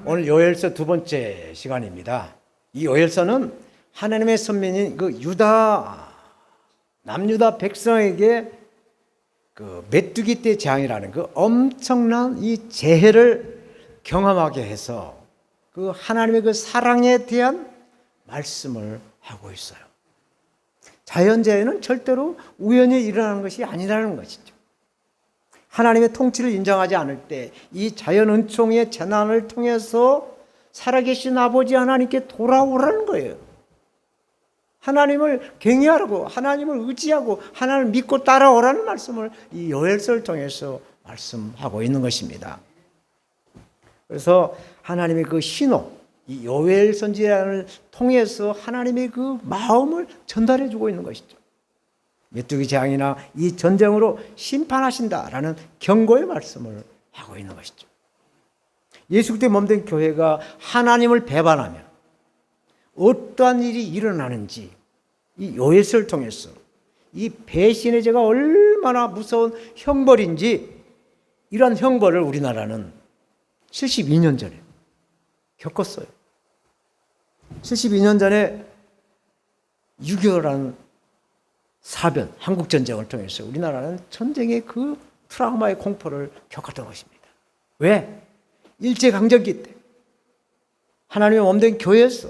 오늘 요엘서 두 번째 시간입니다. 이 요엘서는 하나님의 선민인 그 남유다 백성에게 그 메뚜기 떼 재앙이라는 그 엄청난 이 재해를 경험하게 해서 그 하나님의 그 사랑에 대한 말씀을 하고 있어요. 자연재해는 절대로 우연히 일어나는 것이 아니라는 것이죠. 하나님의 통치를 인정하지 않을 때 이 자연 은총의 재난을 통해서 살아계신 아버지 하나님께 돌아오라는 거예요. 하나님을 경외하고 하나님을 의지하고 하나님을 믿고 따라오라는 말씀을 이 요엘서를 통해서 말씀하고 있는 것입니다. 그래서 하나님의 그 신호, 이 요엘 선지자를 통해서 하나님의 그 마음을 전달해 주고 있는 것이죠. 메뚜기 재앙이나 이 전쟁으로 심판하신다라는 경고의 말씀을 하고 있는 것이죠. 예수 그리스도의 몸된 교회가 하나님을 배반하면 어떠한 일이 일어나는지 이 요엘서를 통해서 이 배신의 죄가 얼마나 무서운 형벌인지 이러한 형벌을 우리나라는 72년 전에 겪었어요. 72년 전에 6.25라는 사변, 한국전쟁을 통해서 우리나라는 전쟁의 그 트라우마의 공포를 겪었던 것입니다. 왜? 일제강점기 때 하나님의 몸된 교회에서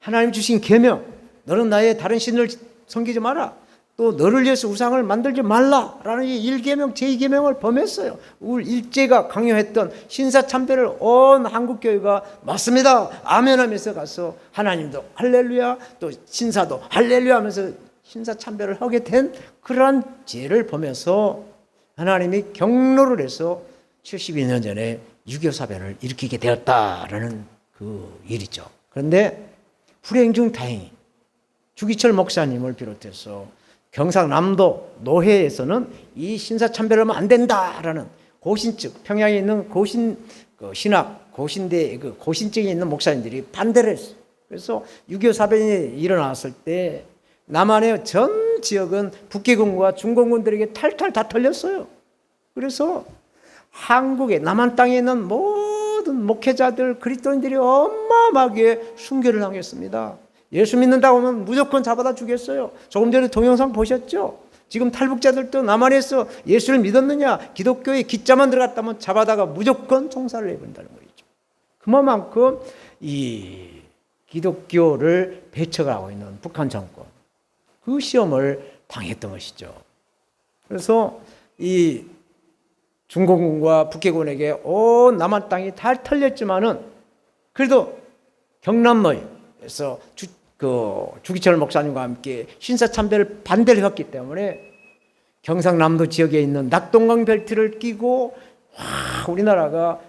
하나님 주신 계명, 너는 나의 다른 신을 섬기지 마라, 또 너를 위해서 우상을 만들지 말라라는 이 1계명, 제2계명을 범했어요. 일제가 강요했던 신사참배를 온 한국교회가 맞습니다, 아멘 하면서 가서 하나님도 할렐루야, 또 신사도 할렐루야 하면서 신사참배를 하게 된 그러한 죄를 범해서 하나님이 경로를 해서 72년 전에 6.25 사변을 일으키게 되었다라는 그 일이죠. 그런데 불행 중 다행히 주기철 목사님을 비롯해서 경상남도 노회에서는 이 신사참배를 하면 안 된다라는 고신 측, 평양에 있는 신학 고신대 그 고신증에 있는 목사님들이 반대를 했어요. 그래서 6.25 사변이 일어났을 때 남한의 전 지역은 북계군과 중공군들에게 탈탈 다 털렸어요. 그래서 한국의 남한 땅에 있는 모든 목회자들, 그리스도인들이 어마어마하게 순교를 당했습니다. 예수 믿는다고 하면 무조건 잡아다 주겠어요. 조금 전에 동영상 보셨죠? 지금 탈북자들도 남한에서 예수를 믿었느냐, 기독교에 기자만 들어갔다면 잡아다가 무조건 총살을 해버린다는 거죠. 그만큼 이 기독교를 배척하고 있는 북한 정권, 그 시험을 당했던 것이죠. 그래서 이 중공군과 북해군에게 온 남한 땅이 다 털렸지만은 그래도 경남노에서 주기철 목사님과 함께 신사참배를 반대를 했기 때문에 경상남도 지역에 있는 낙동강 벨트를 끼고 우리나라가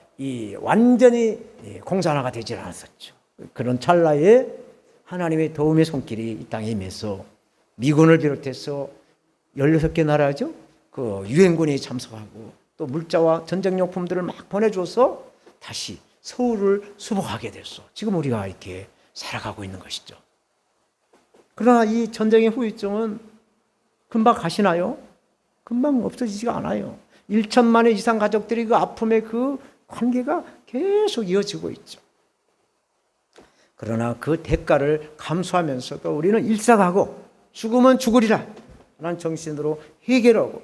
완전히 공산화가 되질 않았었죠. 그런 찰나에 하나님의 도움의 손길이 이 땅에 임해서 미군을 비롯해서 16개 나라죠. 그 유엔군이 참석하고 또 물자와 전쟁용품들을 막 보내줘서 다시 서울을 수복하게 됐어. 지금 우리가 이렇게 살아가고 있는 것이죠. 그러나 이 전쟁의 후유증은 금방 가시나요? 금방 없어지지가 않아요. 1천만의 이상 가족들이 그 아픔의 그 관계가 계속 이어지고 있죠. 그러나 그 대가를 감수하면서도 우리는 일사가고 죽으면 죽으리라 라는 정신으로 회개를 하고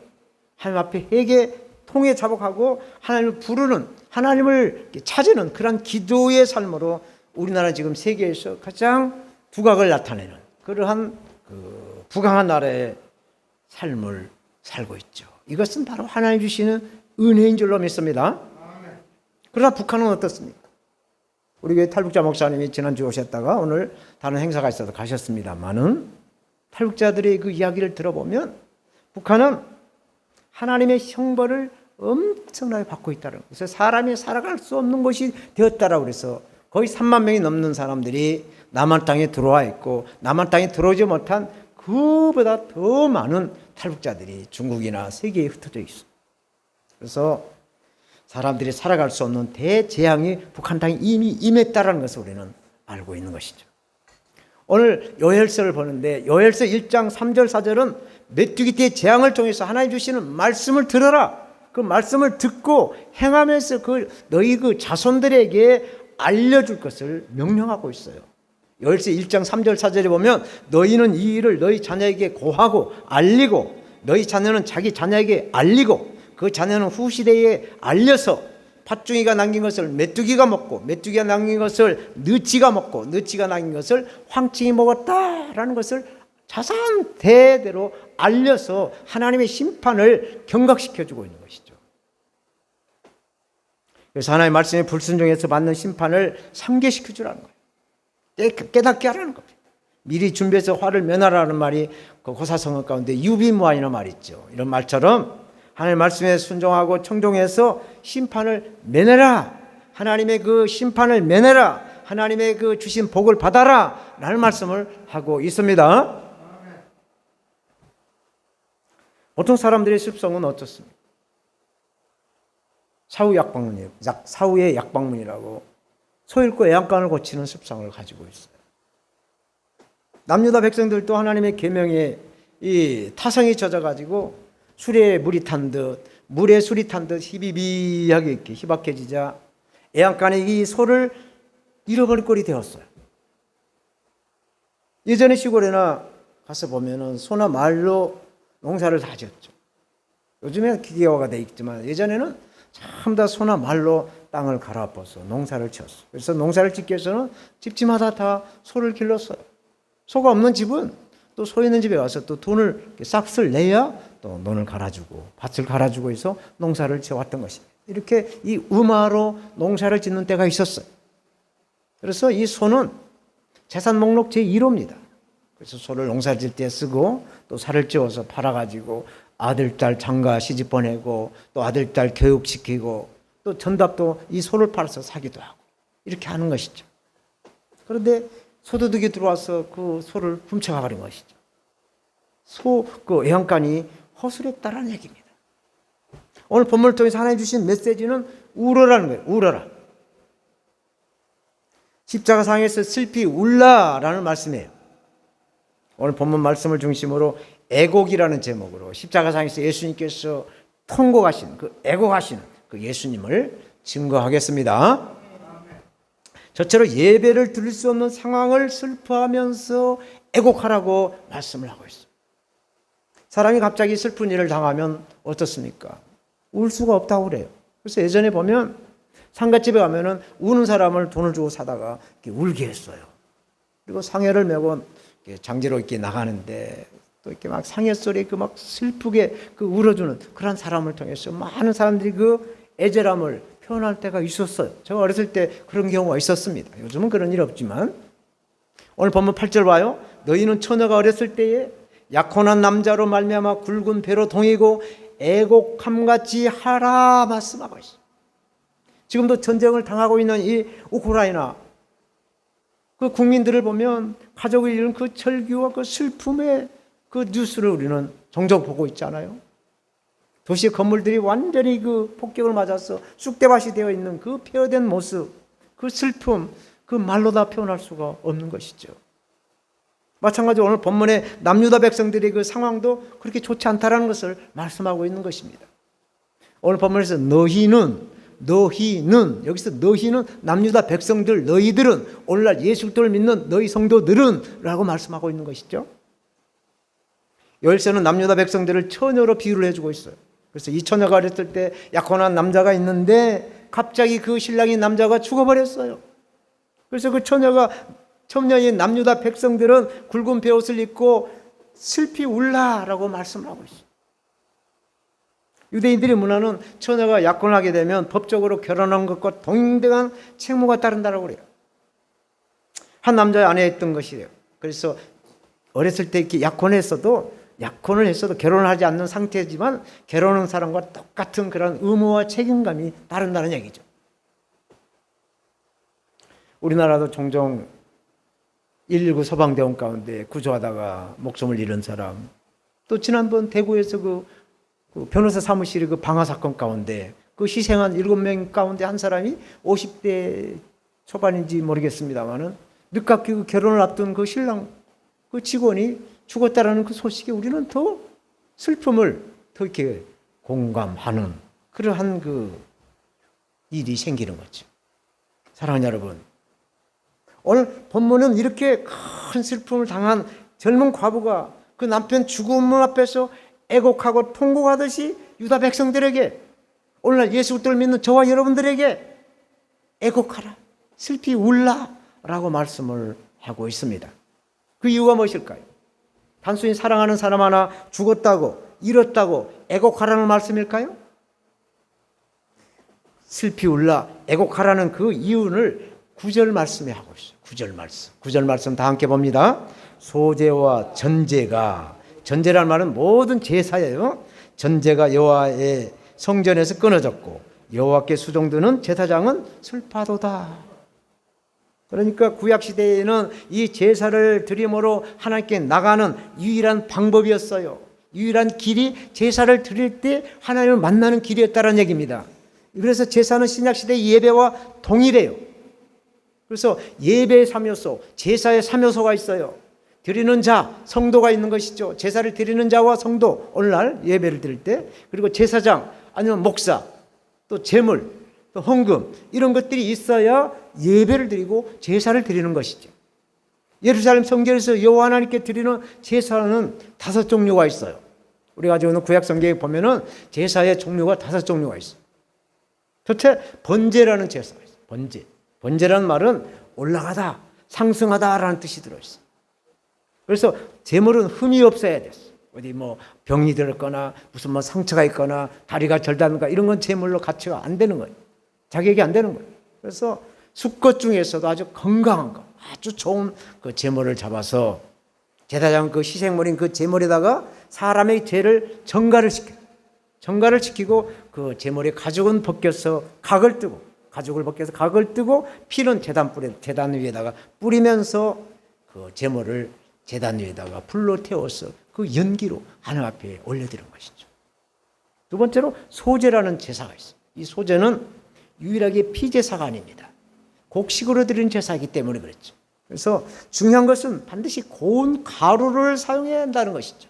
하나님 앞에 회개 통에 자복하고 하나님을 부르는, 하나님을 찾는 그런 기도의 삶으로 우리나라 지금 세계에서 가장 두각을 나타내는 그러한 부강한 나라의 삶을 살고 있죠. 이것은 바로 하나님 주시는 은혜인 줄로 믿습니다. 그러나 북한은 어떻습니까? 우리 교회 탈북자 목사님이 지난주에 오셨다가 오늘 다른 행사가 있어서 가셨습니다만은 탈북자들의 그 이야기를 들어보면 북한은 하나님의 형벌을 엄청나게 받고 있다는 거예요. 그래서 사람이 살아갈 수 없는 곳이 되었다라고 그래서 거의 3만 명이 넘는 사람들이 남한 땅에 들어와 있고 남한 땅에 들어오지 못한 그보다 더 많은 탈북자들이 중국이나 세계에 흩어져 있어요. 그래서 사람들이 살아갈 수 없는 대재앙이 북한 땅에 이미 임했다는 것을 우리는 알고 있는 것이죠. 오늘 요엘서를 보는데 요엘서 1장 3절 4절은 메뚜기 떼 재앙을 통해서 하나님 주시는 말씀을 들어라. 그 말씀을 듣고 행하면서 너희 자손들에게 알려줄 것을 명령하고 있어요. 열세 1장 3절 4절에 보면 너희는 이 일을 너희 자녀에게 고하고 알리고 너희 자녀는 자기 자녀에게 알리고 그 자녀는 후시대에 알려서 팥중이가 남긴 것을 메뚜기가 먹고 메뚜기가 남긴 것을 느치가 먹고 느치가 남긴 것을 황충이 먹었다라는 것을 자산대대로 알려서 하나님의 심판을 경각시켜주고 있는 것이죠. 그래서 하나님의 말씀에 불순종해서 받는 심판을 상기시켜주라는 거예요. 깨닫게 하라는 겁니다. 미리 준비해서 화를 면하라는 말이 그 고사성어 가운데 유비무환이라는 말이 있죠. 이런 말처럼 하나님의 말씀에 순종하고 청종해서 심판을 면해라. 하나님의 그 심판을 면해라. 하나님의 그 주신 복을 받아라 라는 말씀을 하고 있습니다. 보통 사람들의 습성은 어떻습니까? 사후의 약방문이라고 소 잃고 애양간을 고치는 습성을 가지고 있어요. 남유다 백성들도 하나님의 계명에 이 타성이 젖어가지고 술에 물이 탄 듯 물에 술이 탄 듯 희비비하게 이렇게 희박해지자 애양간에 이 소를 잃어버릴 꼴이 되었어요. 예전에 시골에나 가서 보면은 소나 말로 농사를 다 지었죠. 요즘에는 기계화가 돼 있지만 예전에는 전부 다 소나 말로 땅을 갈아엎어서 농사를 지었어요. 그래서 농사를 짓기 위해서는 집집마다 다 소를 길렀어요. 소가 없는 집은 또 소 있는 집에 와서 또 돈을 싹쓸 내야 또 논을 갈아주고 밭을 갈아주고 해서 농사를 지어왔던 것입니다. 이렇게 이 음화로 농사를 짓는 때가 있었어요. 그래서 이 소는 재산 목록 제1호입니다. 그래서 소를 농사 짓을 때 쓰고 또 살을 찌워서 팔아가지고 아들, 딸 장가 시집 보내고 또 아들, 딸 교육시키고 또 전답도 이 소를 팔아서 사기도 하고 이렇게 하는 것이죠. 그런데 소도둑이 들어와서 그 소를 훔쳐가버린 것이죠. 그 애양간이 허술했다라는 얘기입니다. 오늘 본문을 통해서 하나님 주신 메시지는 울어라는 거예요. 울어라. 십자가상에서 슬피 울라라는 말씀이에요. 오늘 본문 말씀을 중심으로 애곡이라는 제목으로 십자가상에서 예수님께서 통곡하신 애곡하시는 그 예수님을 증거하겠습니다. 저처럼 예배를 드릴 수 없는 상황을 슬퍼하면서 애곡하라고 말씀을 하고 있습니다. 사람이 갑자기 슬픈 일을 당하면 어떻습니까? 울 수가 없다고 그래요. 그래서 예전에 보면 상갓집에 가면은 우는 사람을 돈을 주고 사다가 이렇게 울게 했어요. 그리고 상해를 메고 장지로 이렇게 나가는데 또 이렇게 막 상해 소리에 막 슬프게 울어주는 그런 사람을 통해서 많은 사람들이 애절함을 표현할 때가 있었어요. 제가 어렸을 때 그런 경우가 있었습니다. 요즘은 그런 일 없지만 오늘 본문 8절 봐요. 너희는 처녀가 어렸을 때에 약혼한 남자로 말미암아 굵은 배로 동이고 애곡함같이 하라 말씀하고 있어요. 지금도 전쟁을 당하고 있는 이 우크라이나 그 국민들을 보면 가족을 잃은 그 절규와 그 슬픔의 그 뉴스를 우리는 종종 보고 있잖아요. 도시 건물들이 완전히 폭격을 맞아서 쑥대밭이 되어 있는 그 폐허된 모습, 그 슬픔, 그 말로 다 표현할 수가 없는 것이죠. 마찬가지로 오늘 본문의 남유다 백성들의 그 상황도 그렇게 좋지 않다라는 것을 말씀하고 있는 것입니다. 오늘 본문에서 너희는 여기서 너희는 남유다 백성들 너희들은 오늘날 예수 그리스도를 믿는 너희 성도들은 라고 말씀하고 있는 것이죠. 열쇠는 남유다 백성들을 처녀로 비유를 해주고 있어요. 그래서 이 처녀가 어렸을 때 약혼한 남자가 있는데 갑자기 그 신랑인 남자가 죽어버렸어요. 그래서 그 처녀인 남유다 백성들은 굵은 베옷을 입고 슬피 울라라고 말씀을 하고 있어요. 유대인들의 문화는 처녀가 약혼하게 되면 법적으로 결혼한 것과 동등한 책무가 따른다고 그래요. 한 남자의 아내였던 것이래요. 그래서 어렸을 때 이렇게 약혼을 했어도 결혼을 하지 않는 상태지만 결혼한 사람과 똑같은 그런 의무와 책임감이 따른다는 얘기죠. 우리나라도 종종 119 소방대원 가운데 구조하다가 목숨을 잃은 사람, 또 지난번 대구에서 그 변호사 사무실의 그 방화 사건 가운데 그 희생한 7명 가운데 한 사람이 50대 초반인지 모르겠습니다만은 늦깎이 결혼을 앞둔 그 신랑 그 직원이 죽었다라는 그 소식에 우리는 더 슬픔을 더 이렇게 공감하는 그러한 그 일이 생기는 거죠. 사랑하는 여러분, 오늘 본문은 이렇게 큰 슬픔을 당한 젊은 과부가 그 남편 죽음 앞에서 애곡하고 통곡하듯이 유다 백성들에게, 오늘날 예수 그리스도를 믿는 저와 여러분들에게 애곡하라, 슬피 울라 라고 말씀을 하고 있습니다. 그 이유가 무엇일까요? 단순히 사랑하는 사람 하나 죽었다고, 잃었다고 애곡하라는 말씀일까요? 슬피 울라, 애곡하라는 그 이유를 9절 말씀에 하고 있어요. 9절 말씀 다 함께 봅니다. 소제와 전제가, 전제라는 말은 모든 제사예요. 전제가 여호와의 성전에서 끊어졌고 여호와께 수종드는 제사장은 슬파도다. 그러니까 구약시대에는 이 제사를 드림으로 하나님께 나가는 유일한 방법이었어요. 유일한 길이 제사를 드릴 때 하나님을 만나는 길이었다는 얘기입니다. 그래서 제사는 신약시대의 예배와 동일해요. 그래서 예배의 3요소, 제사의 3요소가 있어요. 드리는 자, 성도가 있는 것이죠. 제사를 드리는 자와 성도, 오늘날 예배를 드릴 때, 그리고 제사장 아니면 목사, 또 제물, 또 헌금, 이런 것들이 있어야 예배를 드리고 제사를 드리는 것이죠. 예루살렘 성전에서 여호와 하나님께 드리는 제사는 5종류가 있어요. 우리가 가지고 있는 구약 성경에 보면은 제사의 종류가 5종류가 있어요. 첫째, 번제라는 제사가 있어요. 번제. 번제라는 말은 올라가다, 상승하다라는 뜻이 들어있어요. 그래서 제물은 흠이 없어야 됐어. 어디 뭐 병이 들었거나 무슨 뭐 상처가 있거나 다리가 절단가 이런 건 제물로 가치가 안 되는 거예요. 자격이 안 되는 거예요. 그래서 수것 중에서도 아주 건강한 거, 아주 좋은 그 제물을 잡아서 제사장 그 희생물인 그 제물에다가 사람의 죄를 전가를 시켜요. 전가를 시키고 그 제물의 가죽은 벗겨서 각을 뜨고, 가죽을 벗겨서 각을 뜨고 피는 제단 위에다가 뿌리면서 그 제물을 제단 위에다가 불로 태워서 그 연기로 하나님 앞에 올려드리는 것이죠. 두 번째로 소제라는 제사가 있어요. 이 소제는 유일하게 피제사가 아닙니다. 곡식으로 드리는 제사이기 때문에 그렇죠. 그래서 중요한 것은 반드시 고운 가루를 사용해야 한다는 것이죠.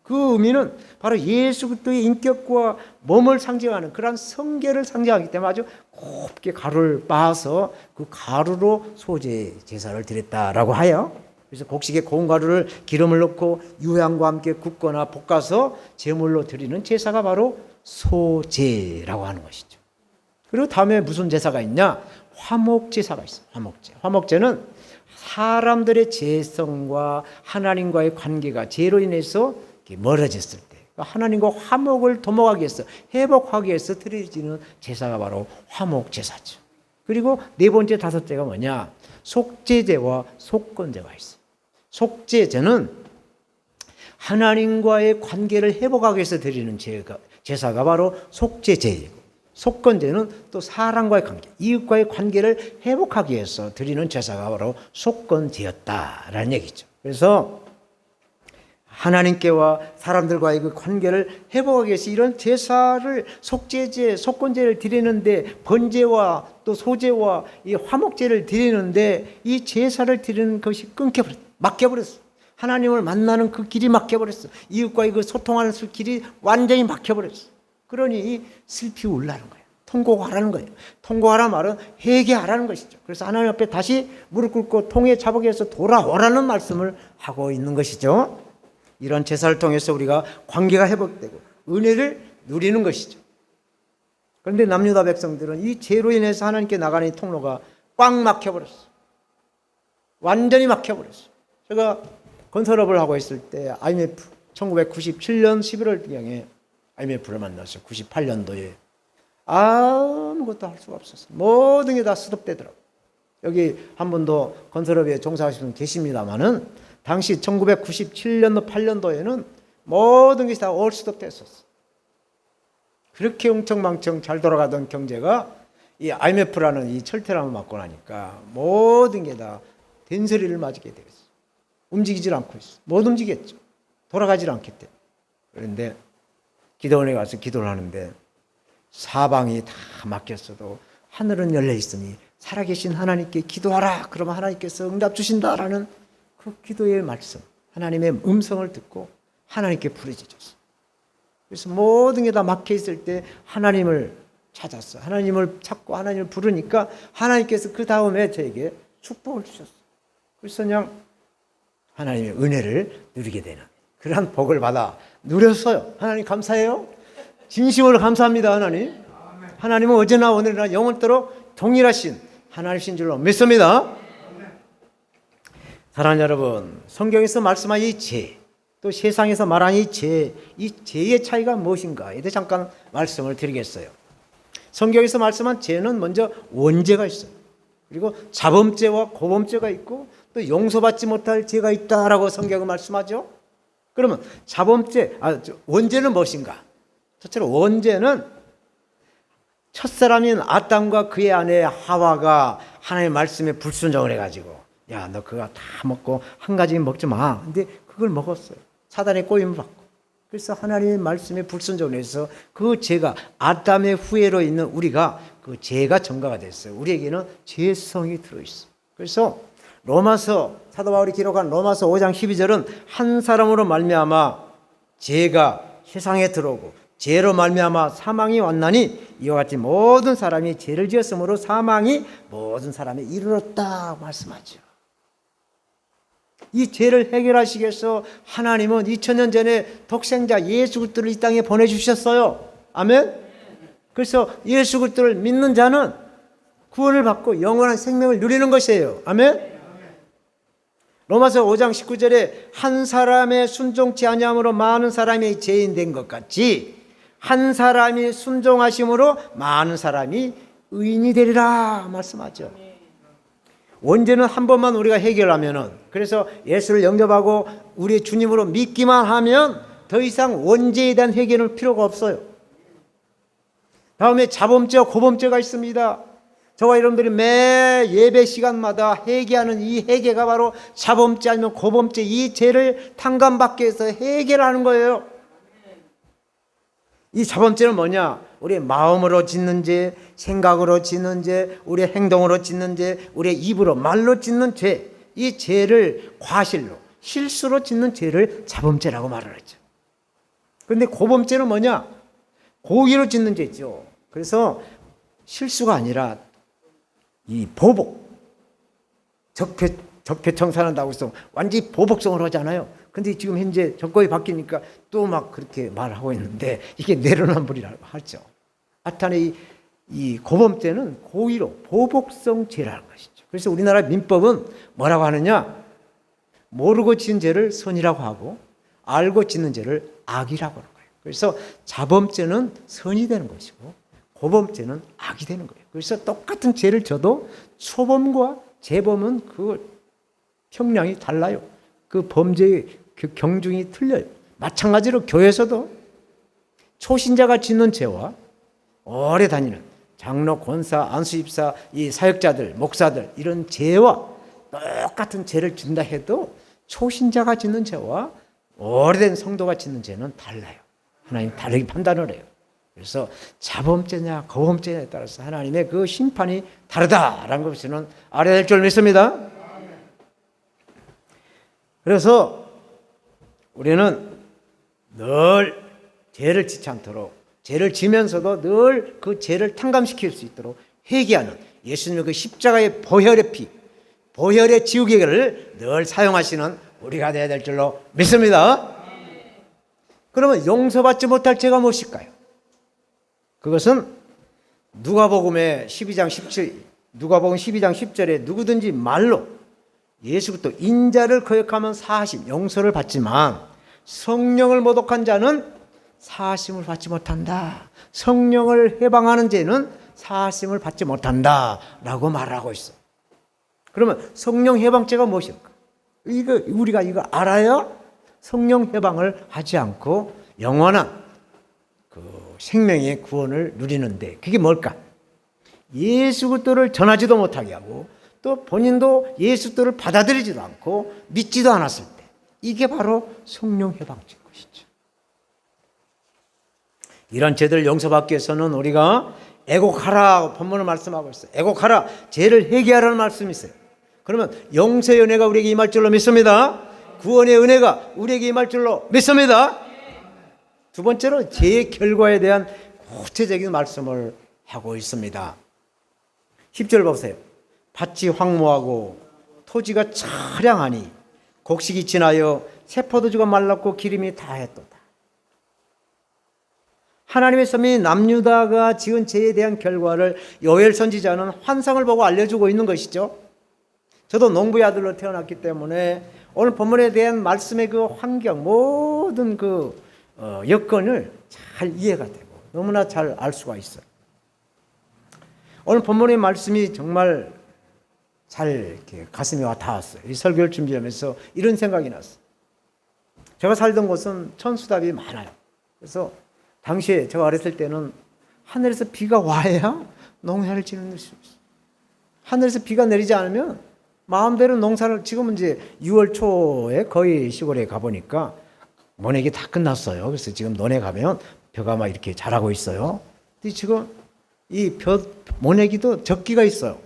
그 의미는 바로 예수 그리스도의 인격과 몸을 상징하는 그러한 성계를 상징하기 때문에 아주 곱게 가루를 빻아서 그 가루로 소제 제사를 드렸다라고 하여, 그래서 곡식에 고운 가루를 기름을 넣고 유향과 함께 굽거나 볶아서 제물로 드리는 제사가 바로 소제라고 하는 것이죠. 그리고 다음에 무슨 제사가 있냐? 화목제사가 있어요. 화목제는 사람들의 죄성과 하나님과의 관계가 죄로 인해서 멀어졌을 때 하나님과 화목을 도모하기 위해서, 회복하기 위해서 드려지는 제사가 바로 화목제사죠. 그리고 네 번째, 다섯째가 뭐냐? 속죄제와 속건제가 있어요. 속죄제는 하나님과의 관계를 회복하기 위해서 드리는 제사가 바로 속죄제이고, 속건제는 또 사람과의 관계, 이웃과의 관계를 회복하기 위해서 드리는 제사가 바로 속건제였다라는 얘기죠. 그래서 하나님께와 사람들과의 그 관계를 회복하기 위해서 이런 제사를, 속죄제, 속건제를 드리는데, 번제와 또 소제와 이 화목제를 드리는데 이 제사를 드리는 것이 끊겨버렸어. 막혀버렸어. 하나님을 만나는 그 길이 막혀버렸어. 이웃과의 그 소통하는 그 길이 완전히 막혀버렸어. 그러니 이 슬피 울라는 거예요. 통곡하라는 거예요. 통곡하라는 말은 회개하라는 것이죠. 그래서 하나님 앞에 다시 무릎 꿇고 통에 자복해서 돌아오라는 말씀을 하고 있는 것이죠. 이런 제사를 통해서 우리가 관계가 회복되고 은혜를 누리는 것이죠. 그런데 남유다 백성들은 이 죄로 인해서 하나님께 나가는 이 통로가 꽉 막혀버렸어. 완전히 막혀버렸어. 제가 건설업을 하고 있을 때 IMF 1997년 11월경에 IMF를 만났어요. 98년도에 아무것도 할 수가 없었어요. 모든 게 다 스톱되더라고요. 여기 한 분도 건설업에 종사하시는 분 계십니다마는 당시 1997년도 8년도에는 모든 것이 다 올 스톱됐었어요. 그렇게 웅청망청 잘 돌아가던 경제가 이 IMF라는 이 철퇴람을 맞고 나니까 모든 게 다 된소리를 맞게 되었어요. 움직이질 않고 있어요. 못 움직였죠. 돌아가질 않기 때문에. 그런데 기도원에 가서 기도를 하는데 사방이 다 막혔어도 하늘은 열려 있으니 살아계신 하나님께 기도하라. 그러면 하나님께서 응답 주신다라는 그 기도의 말씀, 하나님의 음성을 듣고 하나님께 부르짖었어요. 그래서 모든 게 다 막혀 있을 때 하나님을 찾았어. 하나님을 찾고 하나님을 부르니까 하나님께서 그 다음에 저에게 축복을 주셨어. 그래서 그냥 하나님의 은혜를 누리게 되는 그러한 복을 받아 누렸어요. 하나님 감사해요. 진심으로 감사합니다. 하나님. 하나님은 어제나 오늘이나 영원토록 동일하신 하나님이신 줄로 믿습니다. 사랑하는 여러분, 성경에서 말씀한 이 죄, 또 세상에서 말한 이 죄의 차이가 무엇인가에 대해 잠깐 말씀을 드리겠어요. 성경에서 말씀한 죄는 먼저 원죄가 있어요. 그리고 자범죄와 고범죄가 있고 또 용서받지 못할 죄가 있다라고 성경은 말씀하죠. 그러면 원죄는 무엇인가? 첫째로 원죄는 첫사람인 아담과 그의 아내 하와가 하나님의 말씀에 불순종을 해가지고 야, 너 그거 다 먹고 한 가지 먹지 마. 근데 그걸 먹었어요. 사단의 꼬임을 받고. 그래서 하나님의 말씀에 불순종을 해서 그 죄가 아담의 후예로 있는 우리가 그 죄가 전가가 됐어요. 우리에게는 죄성이 들어있어요. 그래서 사도 바울이 기록한 로마서 5장 12절은 한 사람으로 말미암아 죄가 세상에 들어오고 죄로 말미암아 사망이 왔나니 이와 같이 모든 사람이 죄를 지었으므로 사망이 모든 사람에 이르렀다 말씀하죠. 이 죄를 해결하시기 위해서 하나님은 2000년 전에 독생자 예수 그리스도를 이 땅에 보내주셨어요. 아멘. 그래서 예수 그리스도를 믿는 자는 구원을 받고 영원한 생명을 누리는 것이에요. 아멘. 로마서 5장 19절에 한 사람의 순종치 아니함으로 많은 사람이 죄인 된 것 같이 한 사람이 순종하심으로 많은 사람이 의인이 되리라 말씀하죠. 원죄는 한 번만 우리가 해결하면은, 그래서 예수를 영접하고 우리의 주님으로 믿기만 하면 더 이상 원죄에 대한 해결은 필요가 없어요. 다음에 자범죄와 고범죄가 있습니다. 저와 여러분들이 매 예배 시간마다 회개하는 이 회개가 바로 자범죄 아니면 고범죄, 이 죄를 탕감받기 위해서 해결하는 거예요. 이 자범죄는 뭐냐? 우리의 마음으로 짓는 죄, 생각으로 짓는 죄, 우리의 행동으로 짓는 죄, 우리의 입으로 말로 짓는 죄, 이 죄를 과실로 실수로 짓는 죄를 자범죄라고 말을 하죠. 그런데 고범죄는 뭐냐? 고의로 짓는 죄죠. 그래서 실수가 아니라 이 보복, 적폐청산한다고 해서 완전히 보복성을 하잖아요. 근데 지금 현재 정권이 바뀌니까 또 막 그렇게 말하고 있는데 이게 내로남불이라고 하죠. 하여튼 이 고범죄는 고의로 보복성 죄라는 것이죠. 그래서 우리나라 민법은 뭐라고 하느냐? 모르고 지은 죄를 선이라고 하고 알고 짓는 죄를 악이라고 하는 거예요. 그래서 자범죄는 선이 되는 것이고 고범죄는 악이 되는 거예요. 그래서 똑같은 죄를 져도 초범과 재범은 그 형량이 달라요. 그 범죄의 그 경중이 틀려요. 마찬가지로 교회에서도 초신자가 짓는 죄와 오래 다니는 장로, 권사, 안수집사, 이 사역자들, 목사들 이런 죄와 똑같은 죄를 진다 해도 초신자가 짓는 죄와 오래된 성도가 짓는 죄는 달라요. 하나님 다르게 판단을 해요. 그래서 자범죄냐 고범죄냐에 따라서 하나님의 그 심판이 다르다라는 것을 알아야 될 줄 믿습니다. 그래서 우리는 늘 죄를 짓지 않도록, 죄를 지면서도 늘 그 죄를 탕감시킬 수 있도록 회개하는 예수님의 그 십자가의 보혈의 피, 보혈의 지우개를 늘 사용하시는 우리가 되어야 될 줄로 믿습니다. 그러면 용서받지 못할 죄가 무엇일까요? 그것은 누가복음 12장 10절에 누구든지 말로 예수 그리스도 인자를 거역하면 사하심, 용서를 받지만 성령을 모독한 자는 사하심을 받지 못한다. 성령을 해방하는 죄는 사하심을 받지 못한다 라고 말하고 있어. 그러면 성령 해방죄가 무엇일까? 우리가 이거 알아야 성령 해방을 하지 않고 영원한 그 생명의 구원을 누리는데, 그게 뭘까? 예수 그리스도를 전하지도 못하게 하고 또 본인도 예수 그리스도를 받아들이지도 않고 믿지도 않았을 때, 이게 바로 성령 해방죄인 것이죠. 이런 죄들을 용서받기 위해서는 우리가 애곡하라, 본문을 말씀하고 있어요. 애곡하라, 죄를 회개하라는 말씀이 있어요. 그러면 용서의 은혜가 우리에게 임할 줄로 믿습니다. 구원의 은혜가 우리에게 임할 줄로 믿습니다. 두 번째로 재해 결과에 대한 구체적인 말씀을 하고 있습니다. 10절 보세요. 밭이 황무하고 토지가 처량하니 곡식이 지나여 새 포도주가 말랐고 기름이 다했도다. 하나님의 선민인 남유다가 지은 죄에 대한 결과를 요엘 선지자는 환상을 보고 알려주고 있는 것이죠. 저도 농부의 아들로 태어났기 때문에 오늘 본문에 대한 말씀의 그 환경, 모든 그 여건을 잘 이해가 되고 너무나 잘 알 수가 있어요. 오늘 본문의 말씀이 정말 잘 이렇게 가슴에 와 닿았어요. 이 설교를 준비하면서 이런 생각이 났어요. 제가 살던 곳은 천수답이 많아요. 그래서 당시에 제가 어렸을 때는 하늘에서 비가 와야 농사를 지을 수 있어요. 하늘에서 비가 내리지 않으면 마음대로 농사를, 지금은 이제 6월 초에 거의 시골에 가보니까 모내기 다 끝났어요. 그래서 지금 논에 가면 벼가 막 이렇게 자라고 있어요. 근데 지금 이 모내기도 적기가 있어요.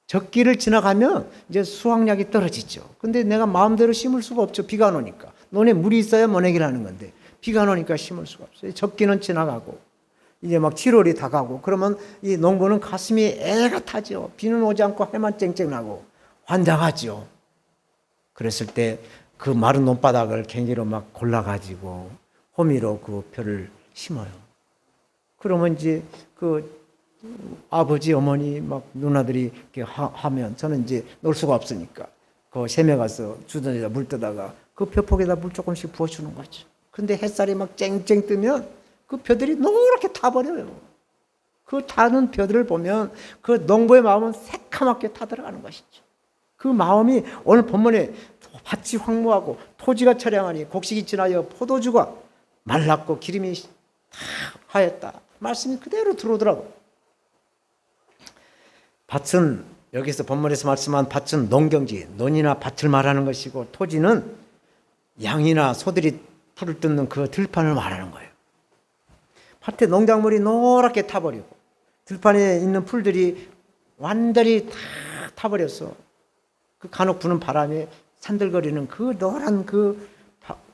적기를 지나가면 이제 수확량이 떨어지죠. 근데 내가 마음대로 심을 수가 없죠. 비가 안 오니까. 논에 물이 있어야 모내기를 하는 건데 비가 안 오니까 심을 수가 없어요. 적기는 지나가고 이제 막 7월이 다가고 그러면 이 농부는 가슴이 애가 타죠. 비는 오지 않고 해만 쨍쨍 나고 환장하죠. 그랬을 때 그 마른 논바닥을 갱이로 막 골라가지고 호미로 그 벼를 심어요. 그러면 이제 그 아버지, 어머니, 막 누나들이 이렇게 하면 저는 이제 놀 수가 없으니까 그 샘에 가서 주전에다 물 뜨다가 그 벼폭에다 물 조금씩 부어주는 거죠. 근데 햇살이 막 쨍쨍 뜨면 그 벼들이 노랗게 타버려요. 그 타는 벼들을 보면 그 농부의 마음은 새카맣게 타들어가는 것이죠. 그 마음이 오늘 본문에 밭이 황무하고 토지가 처량하니 곡식이 지나여 포도주가 말랐고 기름이 하였다. 말씀이 그대로 들어오더라고요. 밭은 여기서 본문에서 말씀한 밭은 농경지, 논이나 밭을 말하는 것이고 토지는 양이나 소들이 풀을 뜯는 그 들판을 말하는 거예요. 밭에 농작물이 노랗게 타버리고 들판에 있는 풀들이 완전히 다 타버려서 그 간혹 부는 바람에 산들거리는 그 노란 그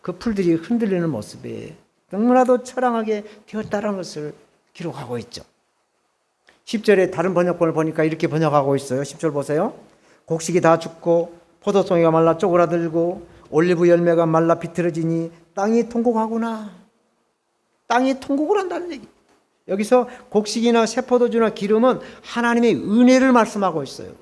풀들이 흔들리는 모습에 너무나도 처량하게 되었다는 것을 기록하고 있죠. 10절에 다른 번역본을 보니까 이렇게 번역하고 있어요. 10절 보세요. 곡식이 다 죽고 포도송이가 말라 쪼그라들고 올리브 열매가 말라 비틀어지니 땅이 통곡하구나. 땅이 통곡을 한다는 얘기. 여기서 곡식이나 새포도주나 기름은 하나님의 은혜를 말씀하고 있어요.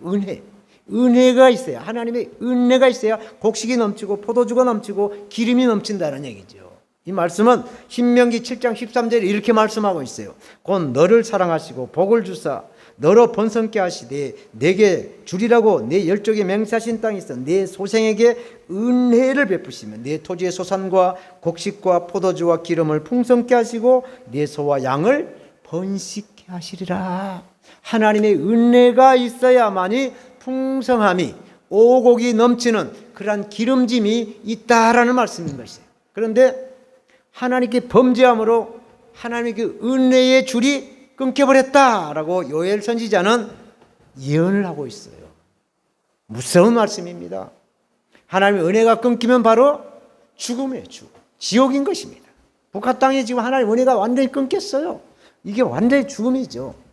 은혜가 있어야, 하나님의 은혜가 있어야 곡식이 넘치고 포도주가 넘치고 기름이 넘친다는 얘기죠. 이 말씀은 신명기 7장 13절에 이렇게 말씀하고 있어요. 곧 너를 사랑하시고 복을 주사 너로 번성케 하시되 내게 주리라고 내 열조에게 맹세하신 땅이 있어 내 소생에게 은혜를 베푸시며 내 토지의 소산과 곡식과 포도주와 기름을 풍성케 하시고 내 소와 양을 번식케 하시리라. 하나님의 은혜가 있어야만이 풍성함이 오곡이 넘치는 그러한 기름짐이 있다라는 말씀인 것이에요. 그런데 하나님께 범죄함으로 하나님의 그 은혜의 줄이 끊겨버렸다라고 요엘 선지자는 예언을 하고 있어요. 무서운 말씀입니다. 하나님의 은혜가 끊기면 바로 죽음이에요. 지옥인 것입니다. 북한 땅에 지금 하나님의 은혜가 완전히 끊겼어요. 이게 완전히 죽음이죠.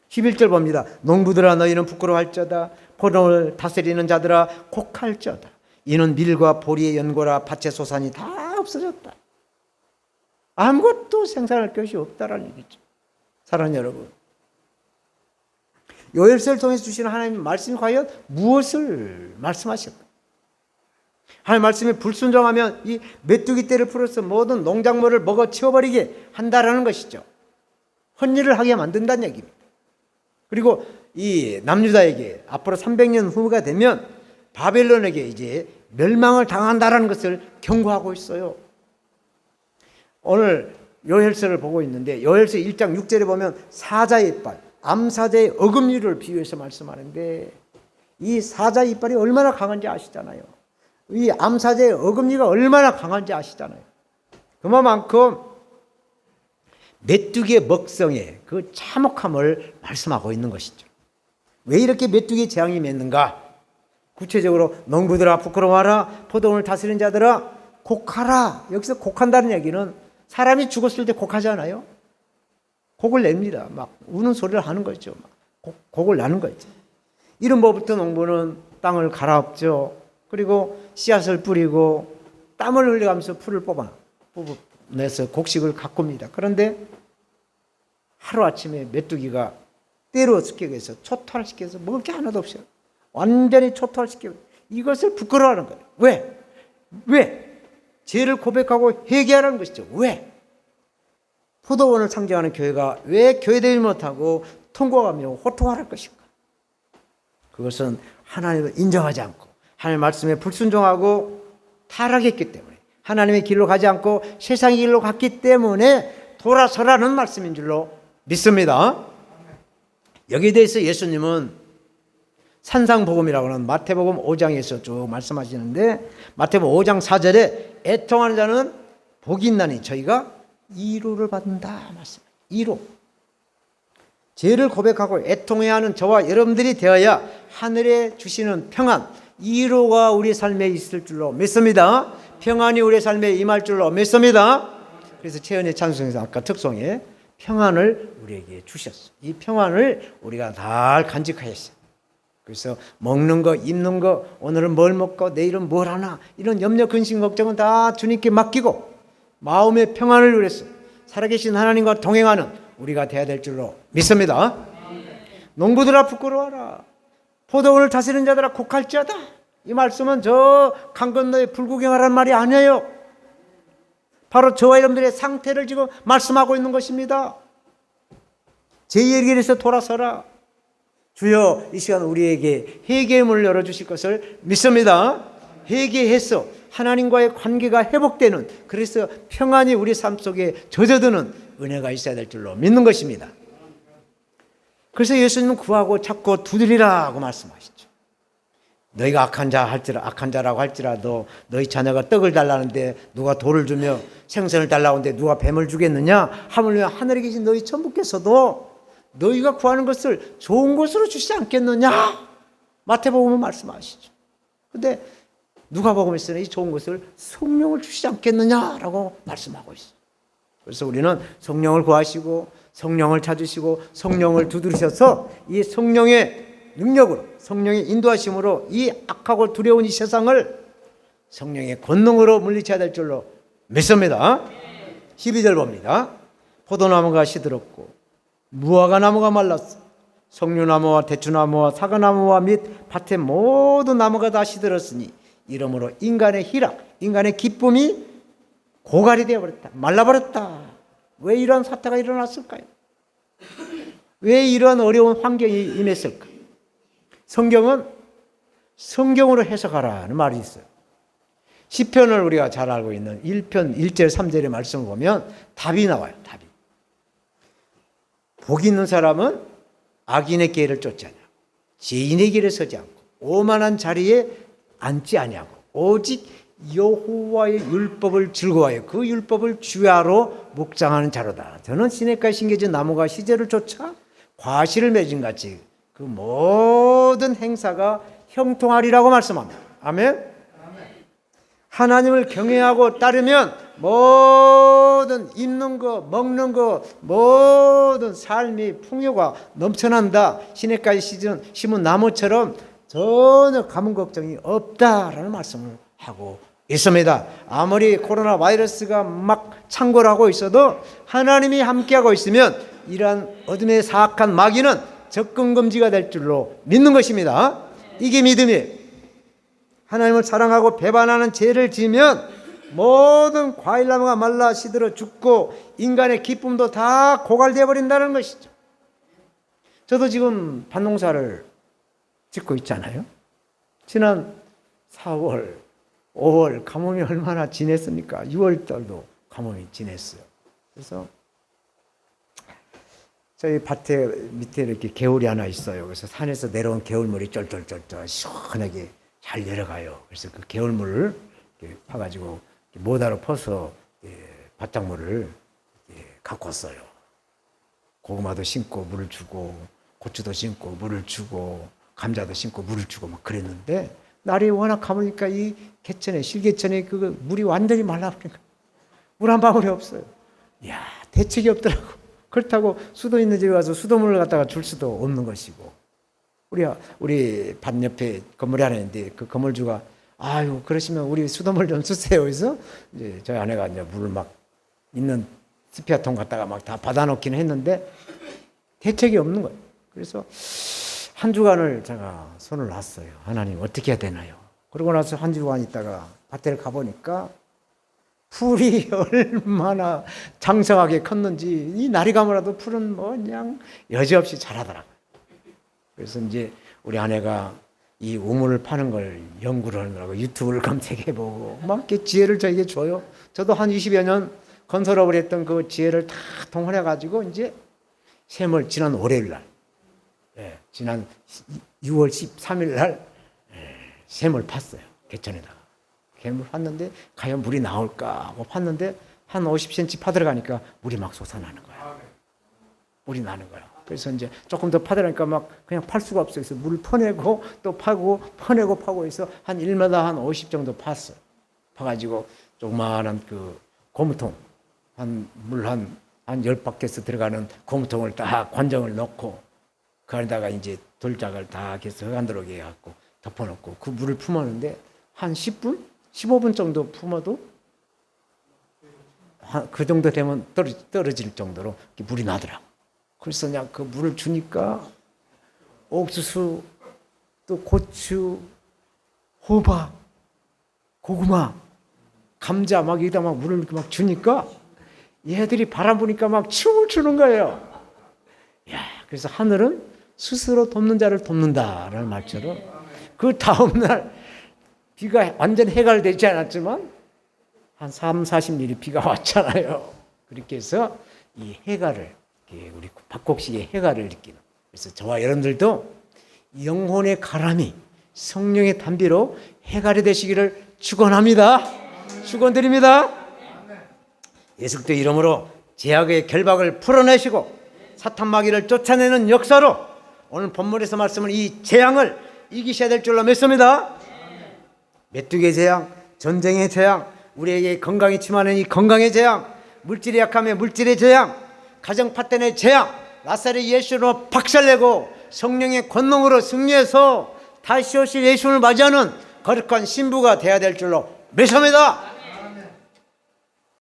11절 봅니다. 농부들아 너희는 부끄러워할지어다. 포도를 다스리는 자들아 곡할지어다. 이는 밀과 보리의 연고라 밭의 소산이 다 없어졌다. 아무것도 생산할 것이 없다라는 얘기죠. 사랑하는 여러분, 요엘서를 통해서 주시는 하나님의 말씀이 과연 무엇을 말씀하실까? 하나님의 말씀에 불순종하면 이 메뚜기 떼를 풀어서 모든 농작물을 먹어 치워버리게 한다라는 것이죠. 헛일을 하게 만든다는 얘기입니다. 그리고 이 남유다에게 앞으로 300년 후가 되면 바벨론에게 이제 멸망을 당한다라는 것을 경고하고 있어요. 오늘 요엘서를 보고 있는데 요엘서 1장 6절에 보면 사자의 이빨, 암사자의 어금니를 비유해서 말씀하는데 이 사자의 이빨이 얼마나 강한지 아시잖아요. 이 암사자의 어금니가 얼마나 강한지 아시잖아요. 그만큼 메뚜기의 먹성의 그 참혹함을 말씀하고 있는 것이죠. 왜 이렇게 메뚜기의 재앙이 맺는가? 구체적으로 농부들아 부끄러워하라. 포도원을 다스리는 자들아 곡하라. 여기서 곡한다는 얘기는 사람이 죽었을 때 곡하잖아요. 곡을 냅니다. 막 우는 소리를 하는 거죠. 곡을 나는 거죠. 이런 법부터 농부는 땅을 갈아엎죠. 그리고 씨앗을 뿌리고 땀을 흘려가면서 풀을 뽑아내서 곡식을 가꿉니다. 그런데 하루아침에 메뚜기가 때로 습격해서 초토화시켜서 먹을 게 하나도 없어요. 완전히 초토화시켜 이것을 부끄러워하는 거예요. 왜? 죄를 고백하고 회개하라는 것이죠. 왜? 포도원을 상징하는 교회가 왜 교회되지 못하고 통곡하며 호통할 것인가? 그것은 하나님을 인정하지 않고 하나님의 말씀에 불순종하고 타락했기 때문에 하나님의 길로 가지 않고 세상의 길로 갔기 때문에 돌아서라는 말씀인 줄로 믿습니다. 여기에 대해서 예수님은 산상복음이라고 하는 마태복음 5장에서 쭉 말씀하시는데 마태복음 5장 4절에 애통하는 자는 복이 있나니 저희가 위로를 받는다 말씀. 위로. 죄를 고백하고 애통해야 하는 저와 여러분들이 되어야 하늘에 주시는 평안, 위로가 우리 삶에 있을 줄로 믿습니다. 평안이 우리 삶에 임할 줄로 믿습니다. 그래서 최은희 찬송에서 아까 특송에 평안을 우리에게 주셨어요. 이 평안을 우리가 잘 간직하였어요. 그래서 먹는 거, 입는 거, 오늘은 뭘 먹고 내일은 뭘 하나 이런 염려, 근심, 걱정은 다 주님께 맡기고 마음의 평안을 누렸어요. 살아계신 하나님과 동행하는 우리가 되어야 될 줄로 믿습니다. 농부들아 부끄러워라. 포도원을 다스리는 자들아 곡할지어다. 이 말씀은 저 강 건너에 불구경하라는 말이 아니에요. 바로 저와 여러분들의 상태를 지금 말씀하고 있는 것입니다. 제2의 길에서 돌아서라. 주여 이 시간 우리에게 회개의 문을 열어주실 것을 믿습니다. 회개해서 하나님과의 관계가 회복되는, 그래서 평안이 우리 삶 속에 젖어드는 은혜가 있어야 될 줄로 믿는 것입니다. 그래서 예수님은 구하고 찾고 두드리라고 말씀하시죠. 너희가 악한 자라고 할지라도 너희 자녀가 떡을 달라는데 누가 돌을 주며 생선을 달라고 하는데 누가 뱀을 주겠느냐? 하물며 하늘에 계신 너희 천부께서도 너희가 구하는 것을 좋은 것으로 주시지 않겠느냐? 마태복음은 말씀하시죠. 근데 누가복음에서는 이 좋은 것을 성령을 주시지 않겠느냐라고 말씀하고 있어요. 그래서 우리는 성령을 구하시고 성령을 찾으시고 성령을 두드리셔서 이 성령의 능력으로, 성령의 인도하심으로 이 악하고 두려운 이 세상을 성령의 권능으로 물리쳐야 될 줄로 믿습니다. 12절 봅니다. 포도나무가 시들었고 무화과 나무가 말랐어. 석류나무와 대추나무와 사과나무와 및 밭의 모든 나무가 다 시들었으니 이러므로 인간의 희락, 인간의 기쁨이 고갈이 되어버렸다. 말라버렸다. 왜 이런 사태가 일어났을까요? 왜 이런 어려운 환경이 임했을까? 성경은 성경으로 해석하라는 말이 있어요. 시편을 우리가 잘 알고 있는 1편 1절 3절의 말씀을 보면 답이 나와요. 답이. 복 있는 사람은 악인의 길을 쫓지 않고 죄인의 길에 서지 않고 오만한 자리에 앉지 아니하고 오직 여호와의 율법을 즐거워하여 그 율법을 주야로 묵상하는 자로다. 저는 시냇가에 심겨진 나무가 시제를 쫓아 과실을 맺은 같이 그 모든 행사가 형통하리라고 말씀합니다. 아멘. 하나님을 경외하고 따르면 모든 입는 거, 먹는 거, 모든 삶이 풍요가 넘쳐난다. 시냇가에 심은 나무처럼 전혀 가뭄 걱정이 없다라는 말씀을 하고 있습니다. 아무리 코로나 바이러스가 막 창궐 하고 있어도 하나님이 함께하고 있으면 이러한 어둠의 사악한 마귀는 접근 금지가 될 줄로 믿는 것입니다. 이게 믿음이에요. 하나님을 사랑하고 배반하는 죄를 지으면 모든 과일나무가 말라 시들어 죽고 인간의 기쁨도 다 고갈되어 버린다는 것이죠. 저도 지금 밭농사를 짓고 있잖아요. 지난 4월, 5월 가뭄이 얼마나 진했습니까? 6월 달도 가뭄이 진했어요. 그래서 저희 밭에 밑에 이렇게 개울이 하나 있어요. 그래서 산에서 내려온 개울물이 쫄쫄쫄쫄 시원하게 잘 내려가요. 그래서 그 개울물을 파가지고 모다로 퍼서 바짝물을 갖고 왔어요. 고구마도 심고 물을 주고 고추도 심고 물을 주고 감자도 심고 물을 주고 막 그랬는데 날이 워낙 가보니까 이 개천에 실개천에 그 물이 완전히 말라버린 거예요. 물 한 방울이 없어요. 이야, 대책이 없더라고. 그렇다고 수도 있는 집에 가서 수도물을 갖다가 줄 수도 없는 것이고. 우리 밭 옆에 건물이 하나 있는데 그 건물주가 아유 그러시면 우리 수도물 좀 주세요. 그래서 이제 저희 아내가 이제 물을 막 있는 스피아통 갖다가 막 다 받아놓기는 했는데 대책이 없는 거예요. 그래서 한 주간을 제가 손을 놨어요. 하나님 어떻게 해야 되나요? 그러고 나서 한 주간 있다가 밭에 가보니까 풀이 얼마나 장성하게 컸는지 이 날이 가더라도 풀은 뭐 그냥 여지없이 자라더라고요. 그래서 이제 우리 아내가 이 우물을 파는 걸 연구를 하느라고 유튜브를 검색해보고 막 이렇게 지혜를 저에게 줘요. 저도 한 20여 년 건설업을 했던 그 지혜를 다 동원해가지고 이제 샘을 지난 월요일 날, 지난 6월 13일 날 샘을 팠어요. 개천에다가. 샘을 팠는데 과연 물이 나올까 하고 팠는데 한 50cm 파들어가니까 물이 막 솟아나는 거야. 물이 나는 거야. 그래서 이제 조금 더 파들어가니까 막 그냥 팔 수가 없어요. 그래서 물을 퍼내고 또 파고 퍼내고 파고 해서 한 1m 한 50 정도 팠어요. 파가지고 조그마한 그 고무통 물 한 10바켓 들어가는 고무통을 딱 관정을 넣고 그 안에다가 이제 돌짝을 다 해서 흑안들어오게 해갖고 덮어놓고 그 물을 품었는데 한 10분? 15분 정도 품어도 그 정도 되면 떨어질 정도로 물이 나더라고. 그래서 그냥 그 물을 주니까 옥수수, 또 고추, 호박, 고구마, 감자 막 여기다 막 물을 막 주니까 얘들이 바람 부니까 막 춤을 추는 거예요. 야, 그래서 하늘은 스스로 돕는 자를 돕는다라는 말처럼 그 다음날 비가 완전 해갈되지 않았지만 한 3, 40mm 비가 왔잖아요. 그렇게 해서 이 해갈을 우리 박곡식의 해갈을 느끼는. 그래서 저와 여러분들도 영혼의 가람이 성령의 담비로 해갈이 되시기를 축원합니다. 축원드립니다. 예수 그리스도 이름으로 죄악의 결박을 풀어내시고 사탄 마귀를 쫓아내는 역사로 오늘 본문에서 말씀은 이 재앙을 이기셔야 될 줄로 믿습니다. 메뚜기의 재앙, 전쟁의 재앙, 우리에게 건강이 침하는 이 건강의 재앙, 물질이 약하면 물질의 재앙, 가정 파탄의 재앙, 나사렛 예수로 박살내고 성령의 권능으로 승리해서 다시 오실 예수를 맞이하는 거룩한 신부가 되어야 될 줄로 믿습니다.